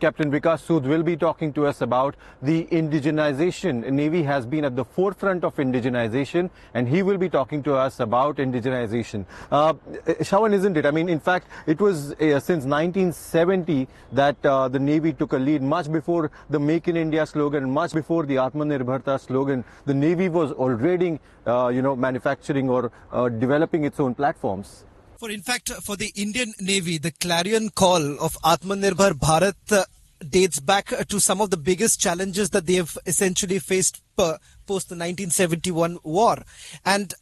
Captain Vikas Sood will be talking to us about the indigenization. Navy has been at the forefront of indigenization, and he will be talking to us about indigenization. Shawan, isn't it? I mean, in fact, it was since 1970 that the Navy took a lead, much before the Make in India slogan, much before the Atmanirbharta slogan. The Navy was already, manufacturing or developing its own platforms. In fact, for the Indian Navy, the clarion call of Atmanirbhar Bharat dates back to some of the biggest challenges that they have essentially faced post the 1971 war. And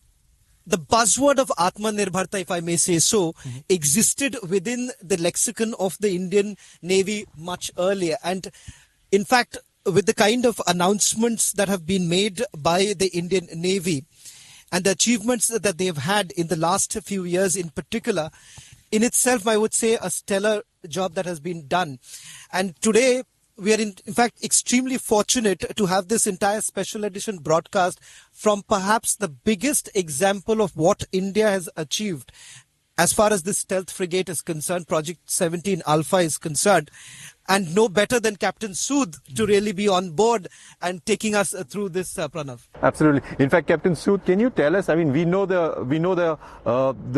the buzzword of Atmanirbharta, if I may say so, existed within the lexicon of the Indian Navy much earlier. And in fact, with the kind of announcements that have been made by the Indian Navy, and the achievements that they have had in the last few years in particular, in itself, I would say, a stellar job that has been done. And today, we are in fact extremely fortunate to have this entire special edition broadcast from perhaps the biggest example of what India has achieved as far as this stealth frigate is concerned, Project 17 Alpha is concerned. And no better than Captain Sood to really be on board and taking us through this, Pranav. Absolutely. In fact, Captain Sood, can you tell us? I mean, we know the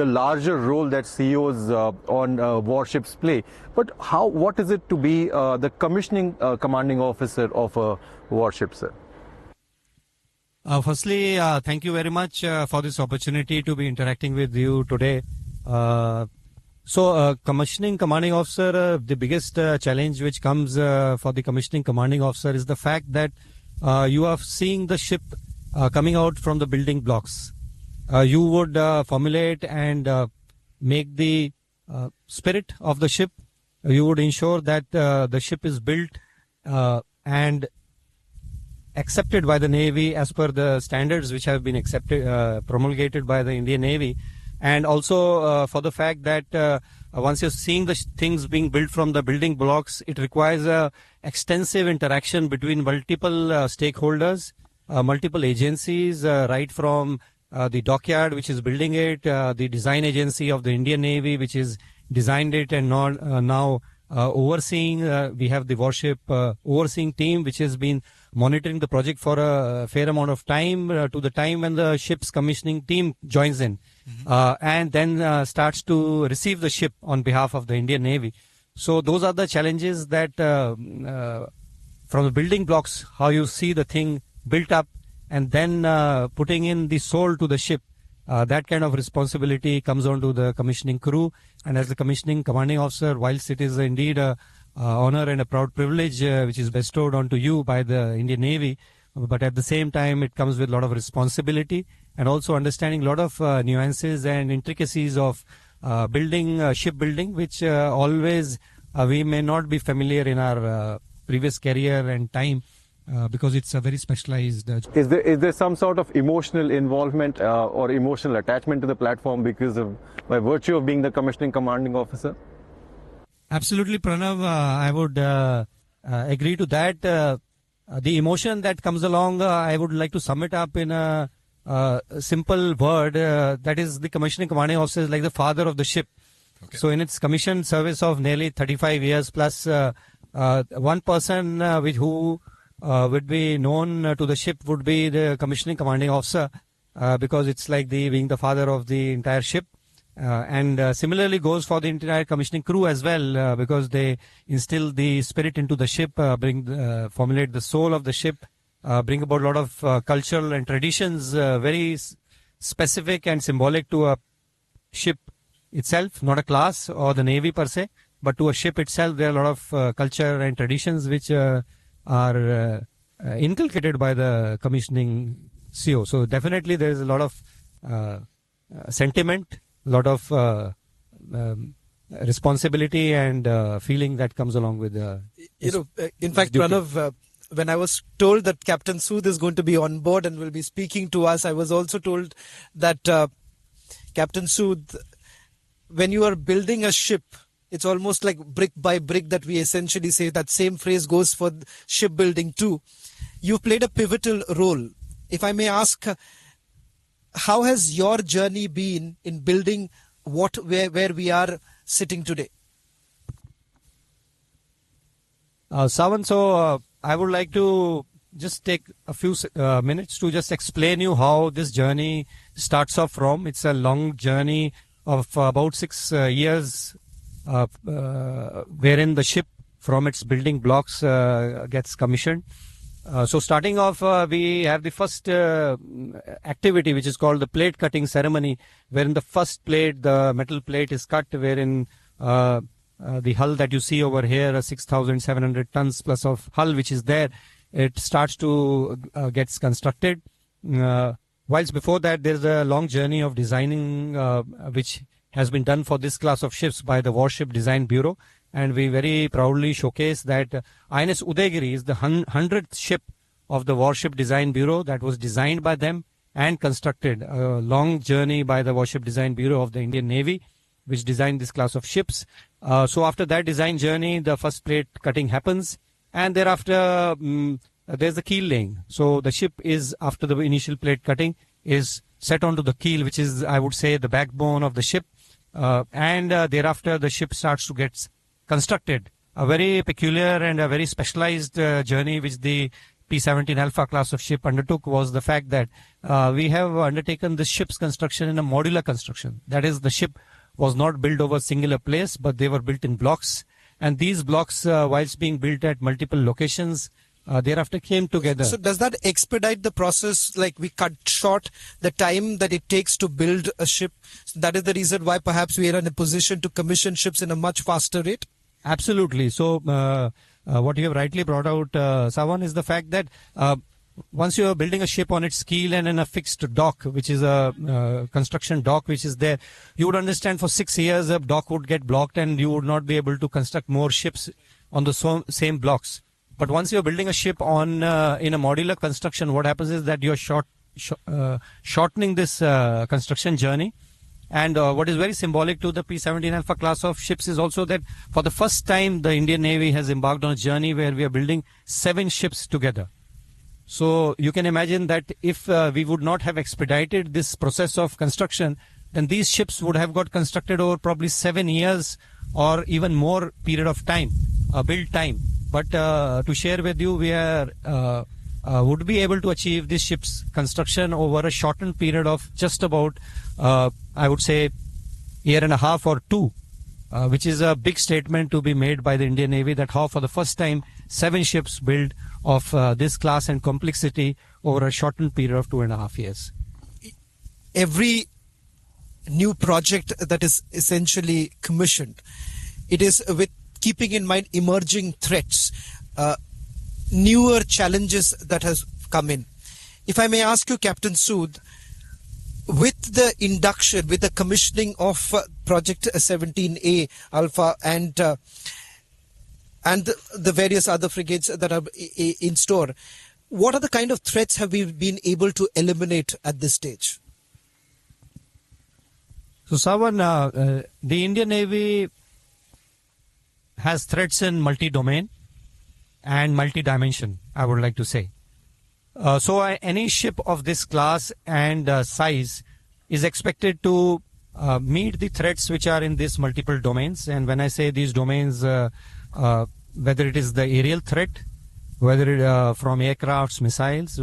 larger role that CEOs on warships play, but what is it to be the commissioning commanding officer of a warship, sir? Firstly, thank you very much for this opportunity to be interacting with you today. Commissioning commanding officer, the biggest challenge which comes for the commissioning commanding officer is the fact that you are seeing the ship coming out from the building blocks. You would formulate and make the spirit of the ship. You would ensure that the ship is built and accepted by the Navy as per the standards which have been promulgated by the Indian Navy. And also for the fact that once you're seeing the things being built from the building blocks, it requires extensive interaction between multiple stakeholders, multiple agencies, right from the dockyard which is building it, the design agency of the Indian Navy which is designed it and now overseeing. We have the warship overseeing team which has been monitoring the project for a fair amount of time to the time when the ship's commissioning team joins in. And then starts to receive the ship on behalf of the Indian Navy. So those are the challenges that from the building blocks, how you see the thing built up and then putting in the soul to the ship. That kind of responsibility comes on to the commissioning crew. And as the commissioning commanding officer, whilst it is indeed a honor and a proud privilege which is bestowed onto you by the Indian Navy, but at the same time it comes with a lot of responsibility and also understanding a lot of nuances and intricacies of shipbuilding, which always we may not be familiar in our previous career and time because it's a very specialized. Is there some sort of emotional involvement or emotional attachment to the platform by virtue of being the commissioning commanding officer? Absolutely, Pranav. I would agree to that. The emotion that comes along, I would like to sum it up in a simple word. That is, the commissioning commanding officer is like the father of the ship. Okay. So in its commissioned service of nearly 35 years plus, one person who would be known to the ship would be the commissioning commanding officer because it's like being the father of the entire ship. And similarly goes for the entire commissioning crew as well because they instill the spirit into the ship, formulate the soul of the ship, bring about a lot of cultural and traditions very specific and symbolic to a ship itself, not a class or the Navy per se, but to a ship itself. There are a lot of culture and traditions which are inculcated by the commissioning CO. So definitely there is a lot of sentiment, a lot of responsibility and feeling that comes along with in fact, Pranav, when I was told that Captain Sood is going to be on board and will be speaking to us, I was also told that Captain Sood, when you are building a ship, it's almost like brick by brick that we essentially say. That same phrase goes for shipbuilding too. You've played a pivotal role. If I may ask, how has your journey been in building where we are sitting today? Savan, I would like to just take a few minutes to just explain you how this journey starts off from. It's a long journey of about 6 years, wherein the ship from its building blocks gets commissioned. So starting off, we have the first activity, which is called the plate cutting ceremony, wherein the first plate, the metal plate, is cut, wherein the hull that you see over here, 6,700 tons plus of hull which is there, it starts to gets constructed. Whilst before that, there's a long journey of designing which has been done for this class of ships by the Warship Design Bureau. And we very proudly showcase that INS Udaygiri is the 100th ship of the Warship Design Bureau that was designed by them and constructed. A long journey by the Warship Design Bureau of the Indian Navy, which designed this class of ships. So after that design journey, the first plate cutting happens, and thereafter there's the keel laying. So the ship is, after the initial plate cutting, is set onto the keel, which is, I would say, the backbone of the ship. And thereafter the ship starts to get constructed. A very peculiar and a very specialized journey which the P-17 Alpha class of ship undertook was the fact that we have undertaken the ship's construction in a modular construction. That is, the ship was not built over a singular place, but they were built in blocks. And these blocks, whilst being built at multiple locations, thereafter came together. So does that expedite the process? Like, we cut short the time that it takes to build a ship. So that is the reason why perhaps we are in a position to commission ships in a much faster rate? Absolutely. So what you have rightly brought out, Savan, is the fact that once you are building a ship on its keel and in a fixed dock, which is a construction dock which is there, you would understand for 6 years a dock would get blocked and you would not be able to construct more ships on the same blocks. But once you are building a ship on in a modular construction, what happens is that you are shortening this construction journey. And what is very symbolic to the P-17 Alpha class of ships is also that for the first time the Indian Navy has embarked on a journey where we are building 7 ships together. So you can imagine that if we would not have expedited this process of construction, then these ships would have got constructed over probably 7 years or even more period of time, build time. But to share with you, we are would be able to achieve this ship's construction over a shortened period of just about, I would say, 1.5 or 2, which is a big statement to be made by the Indian Navy, that how for the first time 7 ships built of this class and complexity over a shortened period of 2.5 years. Every new project that is essentially commissioned, it is with keeping in mind emerging threats, newer challenges that has come in. If I may ask you, Captain Sood, with the induction, with the commissioning of Project 17A Alpha and the various other frigates that are in store, what are the kind of threats have we been able to eliminate at this stage? So, Savan, the Indian Navy has threats in multi-domain and multi-dimension, I would like to say. So any ship of this class and size is expected to meet the threats which are in these multiple domains. And when I say these domains, whether it is the aerial threat, whether it, from aircrafts, missiles,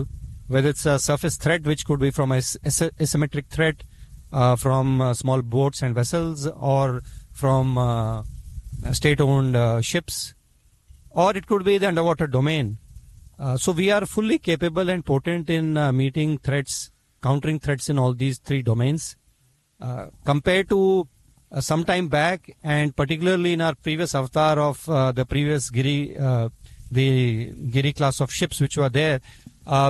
whether it's a surface threat, which could be from a asymmetric threat from small boats and vessels, or from state-owned ships, or it could be the underwater domain. So we are fully capable and potent in meeting threats, countering threats in all these 3 domains. Compared to some time back, and particularly in our previous avatar of the previous the Giri class of ships which were there,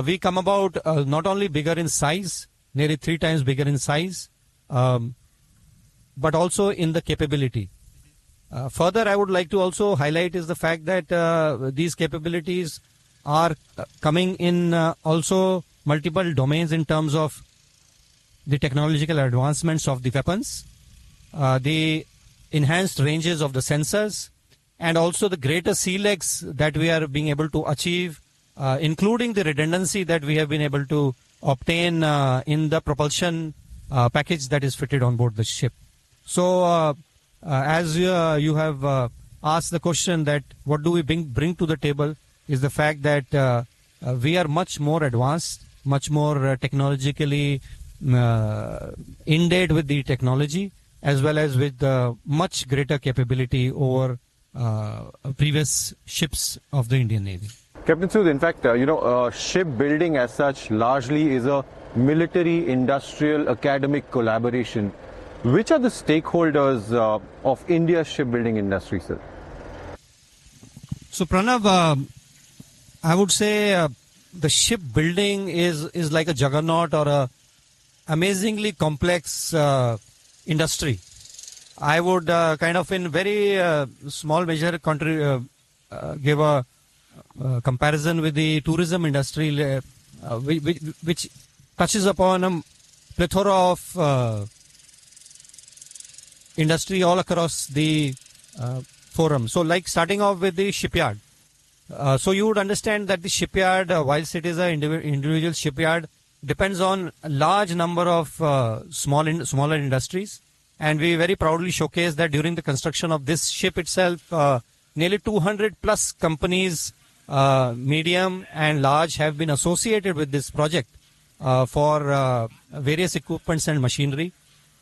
we come about not only bigger in size, nearly 3 times bigger in size, but also in the capability. Further, I would like to also highlight is the fact that these capabilities are coming in also multiple domains in terms of the technological advancements of the weapons, the enhanced ranges of the sensors, and also the greater sea legs that we are being able to achieve, including the redundancy that we have been able to obtain in the propulsion package that is fitted on board the ship. So, as you have ask the question that what do we bring to the table is the fact that we are much more advanced, much more technologically in date with the technology, as well as with much greater capability over previous ships of the Indian Navy. Captain Sood, in fact, shipbuilding as such largely is a military, industrial, academic collaboration. Which are the stakeholders of India's shipbuilding industry, sir? So, Pranav, I would say the shipbuilding is like a juggernaut or a amazingly complex industry. I would kind of in very small measure give a comparison with the tourism industry, which touches upon a plethora of industry all across the forum. So like starting off with the shipyard. So you would understand that the shipyard, whilst it is an individual shipyard, depends on a large number of smaller industries. And we very proudly showcase that during the construction of this ship itself, nearly 200 plus companies, medium and large, have been associated with this project for various equipments and machinery.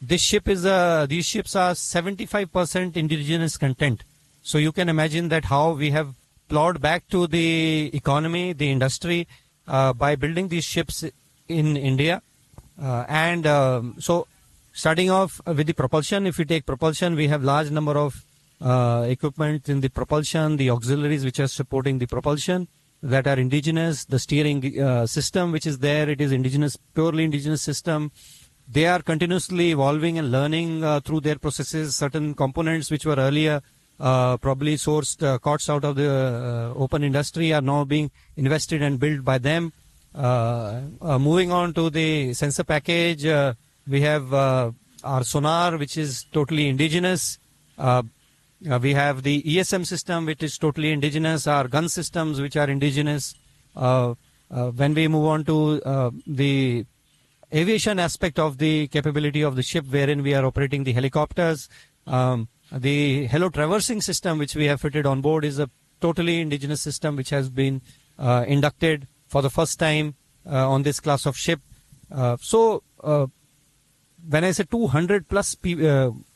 These ships are 75% indigenous content. So you can imagine that how we have plowed back to the economy, the industry, by building these ships in India. So starting off with the propulsion, if you take propulsion, we have large number of equipment in the propulsion, the auxiliaries which are supporting the propulsion that are indigenous, the steering system which is there, it is indigenous, purely indigenous system. They are continuously evolving and learning through their processes. Certain components which were earlier probably sourced costs out of the open industry are now being invested and built by them. Moving on to the sensor package, we have our sonar, which is totally indigenous. We have the ESM system, which is totally indigenous. Our gun systems, which are indigenous. When we move on to the aviation aspect of the capability of the ship, wherein we are operating the helicopters, the helo traversing system, which we have fitted on board, is a totally indigenous system, which has been inducted for the first time on this class of ship. So when I say 200 plus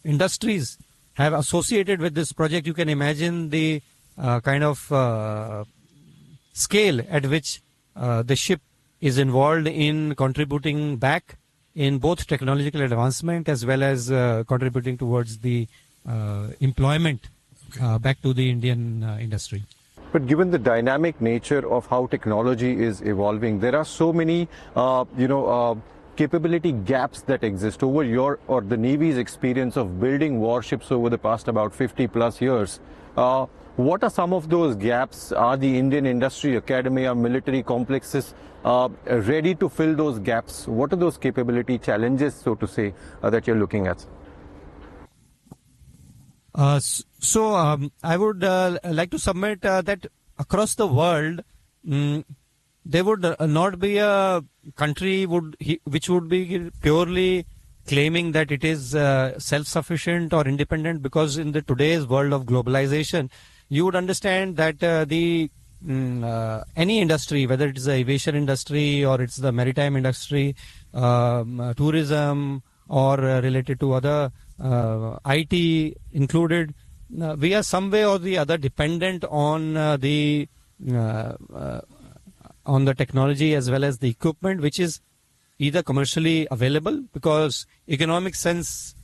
industries have associated with this project, you can imagine the kind of scale at which the ship is involved in contributing back in both technological advancement as well as contributing towards the employment back to the Indian industry. But given the dynamic nature of how technology is evolving, there are so many, capability gaps that exist over your or the Navy's experience of building warships over the past about 50 plus years. What are some of those gaps? Are the Indian industry, academia, military complexes ready to fill those gaps? What are those capability challenges, so to say, that you're looking at? I would like to submit that across the world, there would not be a country which would be purely claiming that it is self-sufficient or independent, because in the today's world of globalization, you would understand that any industry, whether it is the aviation industry or it's the maritime industry, tourism, or related to other IT included, we are some way or the other dependent on the technology as well as the equipment, which is either commercially available, because economic sense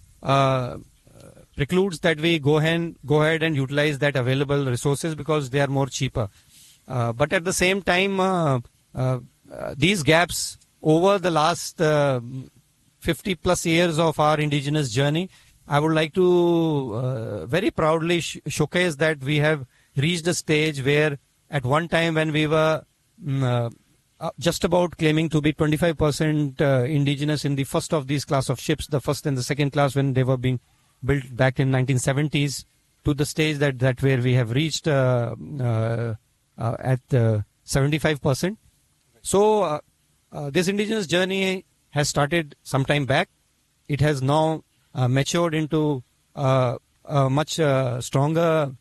precludes that we go ahead and utilize that available resources because they are more cheaper. But at the same time, these gaps over the last 50 plus years of our indigenous journey, I would like to very proudly showcase that we have reached a stage where at one time when we were just about claiming to be 25% indigenous in the first of these class of ships, the first and the second class, when they were being built back in 1970s, to the stage that where we have reached at 75%. So this indigenous journey has started some time back. It has now matured into a much stronger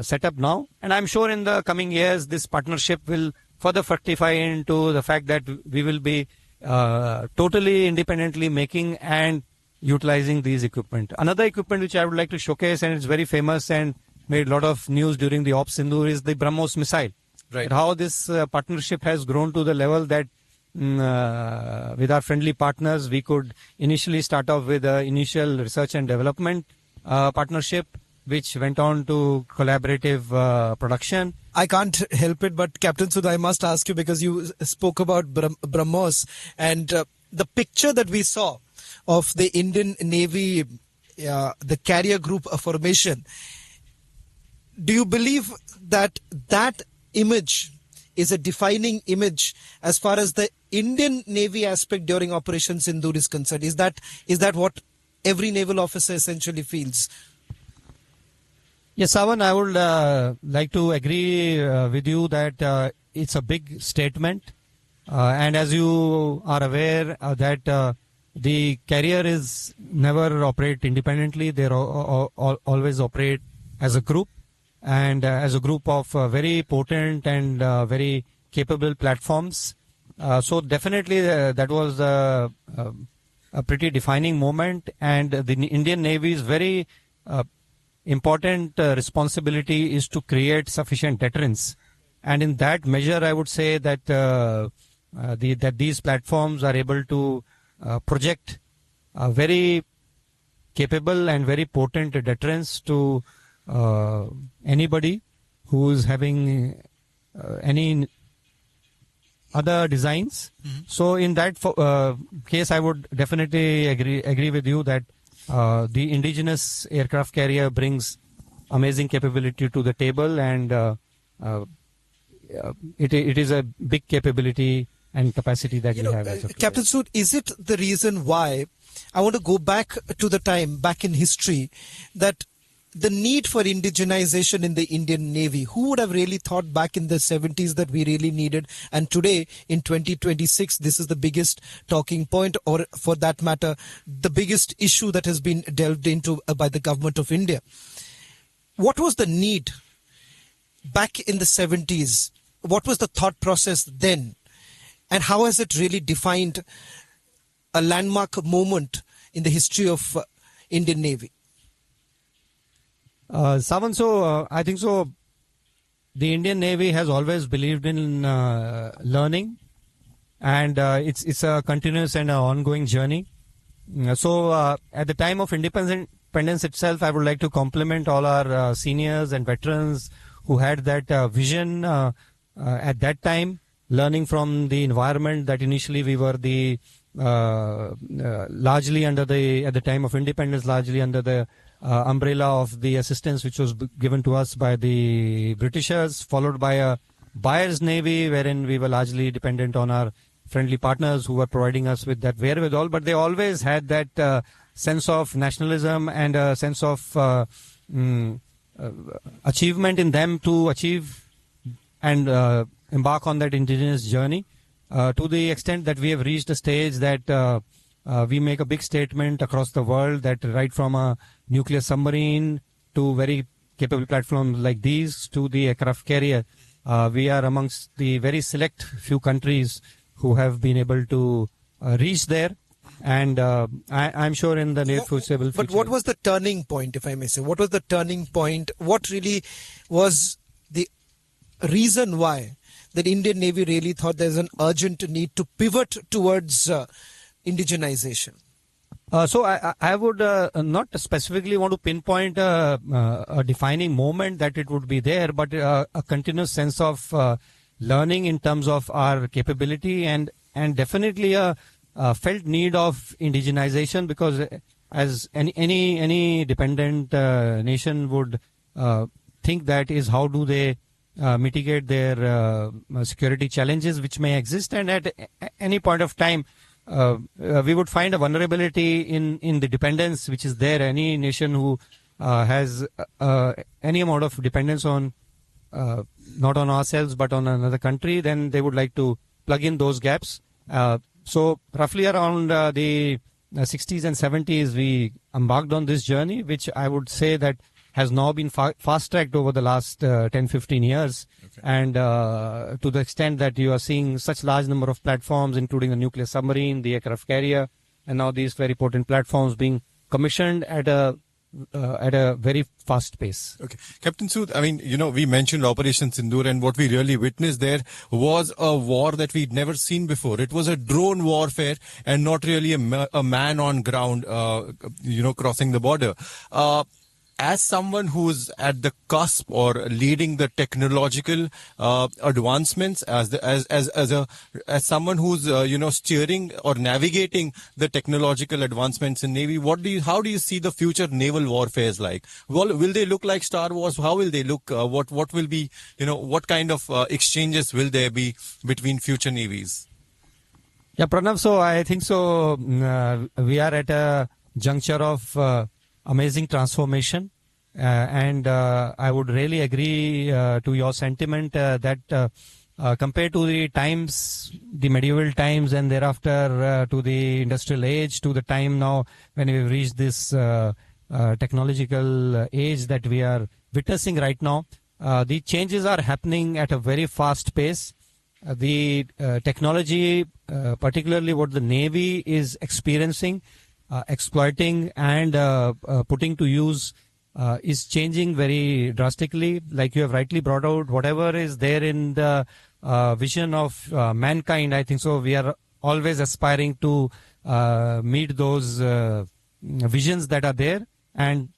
set up now. And I'm sure in the coming years, this partnership will further fructify into the fact that we will be totally independently making and utilizing these equipment. Another equipment which I would like to showcase, and it's very famous and made a lot of news during the Op Sindoor, is the BrahMos missile. Right. And how this partnership has grown to the level that with our friendly partners, we could initially start off with an initial research and development partnership, which went on to collaborative production. I can't help it, but Captain Sood, I must ask you, because you spoke about BrahMos, and the picture that we saw of the Indian Navy, the carrier group formation. Do you believe that that image is a defining image as far as the Indian Navy aspect during Operation Sindoor is concerned? Is that what every naval officer essentially feels? Yes, Savan, I would like to agree with you that it's a big statement. And as you are aware that the carrier is never operate independently. They always operate as a group, and as a group of very potent and very capable platforms. So definitely that was a pretty defining moment, and the Indian Navy's very important responsibility is to create sufficient deterrence. And in that measure, I would say that that these platforms are able to project a very capable and very potent deterrence to anybody who is having any other designs. Mm-hmm. So in that case, I would definitely agree with you that the indigenous aircraft carrier brings amazing capability to the table, and it is a big capability and capacity that we have. Captain Sood, is it the reason why, I want to go back to the time, back in history, that the need for indigenization in the Indian Navy, who would have really thought back in the 70s that we really needed? And today, in 2026, this is the biggest talking point, or for that matter, the biggest issue that has been delved into by the government of India. What was the need back in the 70s? What was the thought process then? And how has it really defined a landmark moment in the history of Indian Navy? Savan, so I think so. The Indian Navy has always believed in learning, and it's a continuous and ongoing journey. So at the time of independence itself, I would like to compliment all our seniors and veterans who had that vision at that time, learning from the environment that initially we were the largely under the, at the time of independence, largely under the umbrella of the assistance which was given to us by the Britishers, followed by a buyer's navy wherein we were largely dependent on our friendly partners who were providing us with that wherewithal, but they always had that sense of nationalism and a sense of achievement in them to achieve and embark on that indigenous journey, to the extent that we have reached a stage that we make a big statement across the world that right from a nuclear submarine to very capable platforms like these to the aircraft carrier, we are amongst the very select few countries who have been able to reach there. And I'm sure in the near foreseeable future. But what was the turning point, if I may say? What was the turning point? What really was the reason why the Indian Navy really thought there's an urgent need to pivot towards indigenization? So I would not specifically want to pinpoint a defining moment that it would be there, but a continuous sense of learning in terms of our capability and definitely a felt need of indigenization, because as any dependent nation would think that is how do they mitigate their security challenges which may exist, and at any point of time we would find a vulnerability in the dependence which is there. Any nation who has any amount of dependence on not on ourselves but on another country, then they would like to plug in those gaps. So roughly around the 60s and 70s we embarked on this journey, which I would say that has now been fast-tracked over the last 10-15 years. Okay. And to the extent that you are seeing such large number of platforms, including the nuclear submarine, the aircraft carrier, and now these very potent platforms being commissioned at a very fast pace. Okay. Captain Sood, I mean, we mentioned Operation Sindoor, and what we really witnessed there was a war that we'd never seen before. It was a drone warfare and not really a man on ground, crossing the border. As someone who's at the cusp or leading the technological advancements, as someone who's steering or navigating the technological advancements in Navy, how do you see the future naval warfare like? Well, will they look like Star Wars? How will they look? What will be, what kind of exchanges will there be between future navies? Yeah, Pranav. So I think so. We are at a juncture of amazing transformation, and I would really agree to your sentiment that compared to the times, the medieval times, and thereafter to the industrial age, to the time now when we've reached this technological age that we are witnessing right now, the changes are happening at a very fast pace. The technology, particularly what the Navy is experiencing, exploiting and putting to use is changing very drastically. Like you have rightly brought out, whatever is there in the vision of mankind, I think so we are always aspiring to meet those visions that are there. And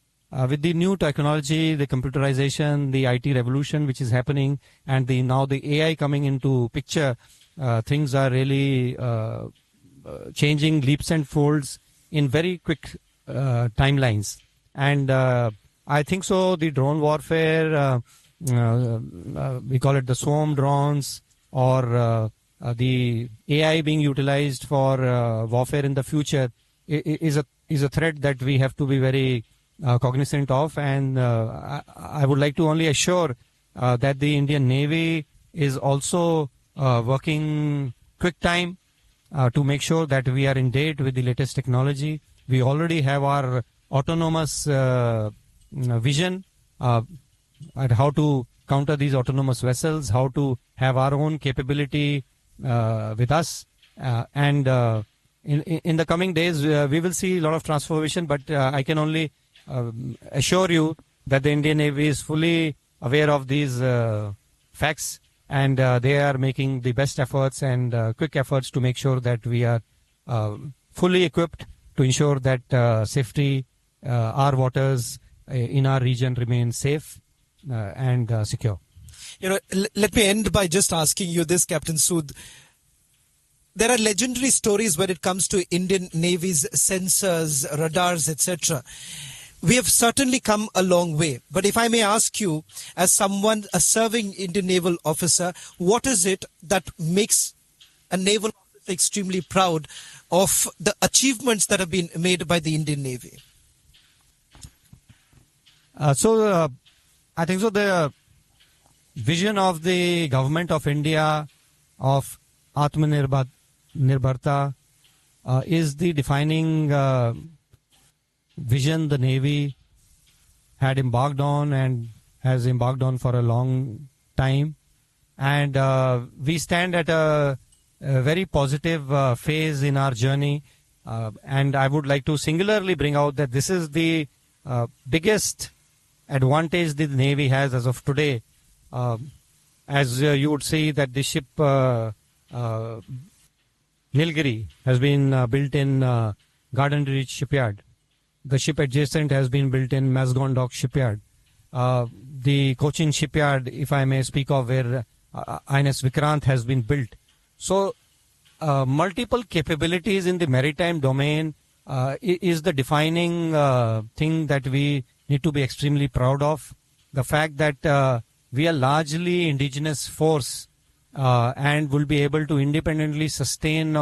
with the new technology, the computerization, the IT revolution which is happening, and now the AI coming into picture, things are really changing leaps and folds in very quick timelines. And I think so the drone warfare, we call it the swarm drones, or the AI being utilized for warfare in the future is a threat that we have to be very cognizant of. And I would like to only assure that the Indian Navy is also working quick time to make sure that we are in date with the latest technology. We already have our autonomous vision at how to counter these autonomous vessels, how to have our own capability with us. And in the coming days, we will see a lot of transformation, but I can only assure you that the Indian Navy is fully aware of these facts, and they are making the best efforts and quick efforts to make sure that we are fully equipped to ensure that safety, our waters in our region remain safe and secure. Let me end by just asking you this, Captain Sood. There are legendary stories when it comes to Indian Navy's sensors, radars, etc. We have certainly come a long way. But if I may ask you, as someone, a serving Indian naval officer, what is it that makes a naval officer extremely proud of the achievements that have been made by the Indian Navy? I think so the vision of the government of India of Atmanirbharta is the defining vision the Navy had embarked on and has embarked on for a long time. And we stand at a very positive phase in our journey. And I would like to singularly bring out that this is the biggest advantage the Navy has as of today. As you would see that the ship Nilgiri has been built in Garden Reach shipyard. The ship adjacent has been built in Mazgon Dock shipyard. The Cochin shipyard, if I may speak of, where INS Vikrant has been built. So multiple capabilities in the maritime domain is the defining thing that we need to be extremely proud of. The fact that we are largely indigenous force and will be able to independently sustain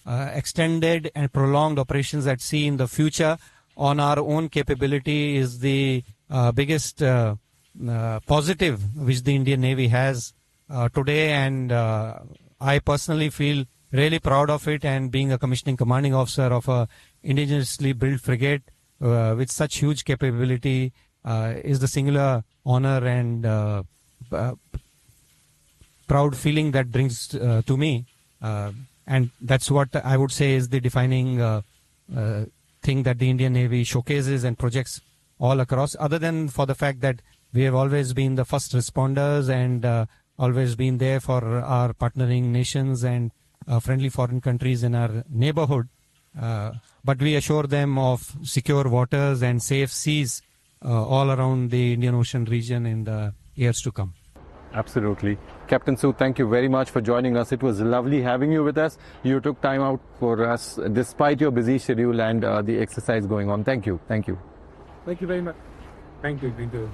extended and prolonged operations at sea in the future on our own capability is the biggest positive which the Indian Navy has today. And I personally feel really proud of it, and being a commissioning commanding officer of a indigenously built frigate with such huge capability, is the singular honor and proud feeling that brings to me. And that's what I would say is the defining thing that the Indian Navy showcases and projects all across, other than for the fact that we have always been the first responders and always been there for our partnering nations and friendly foreign countries in our neighborhood. But we assure them of secure waters and safe seas all around the Indian Ocean region in the years to come. Absolutely. Captain Sood, thank you very much for joining us. It was lovely having you with us. You took time out for us despite your busy schedule and the exercise going on. Thank you. Thank you. Thank you very much. Thank you. Thank you.